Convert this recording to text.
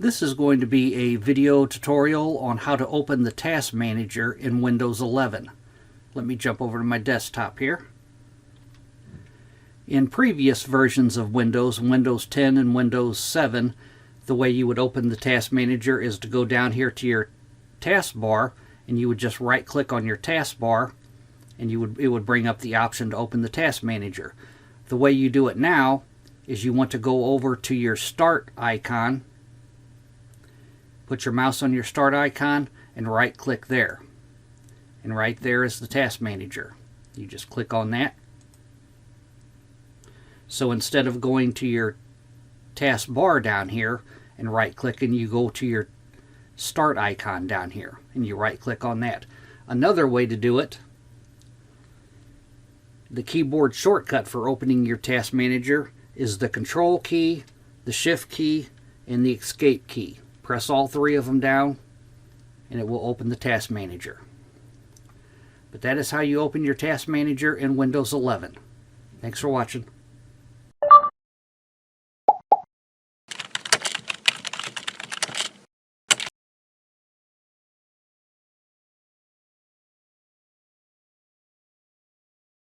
This is going to be a video tutorial on how to open the Task Manager in Windows 11. Let me jump over to my desktop here. In previous versions of Windows, Windows 10 and Windows 7, the way you would open the Task Manager is to go down here to your taskbar, and you would just right-click on your taskbar, and it would bring up the option to open the Task Manager. The way you do it now is you want to go over to your Start icon, put your mouse on your Start icon, and right-click there. And right there is the Task Manager. You just click on that. So instead of going to your taskbar down here and right-clicking, you go to your Start icon down here, and you right-click on that. Another way to do it, the keyboard shortcut for opening your Task Manager is the Control key, the Shift key, and the Escape key. Press all three of them down and it will open the Task Manager. But that is how you open your Task Manager in Windows 11. Thanks for watching.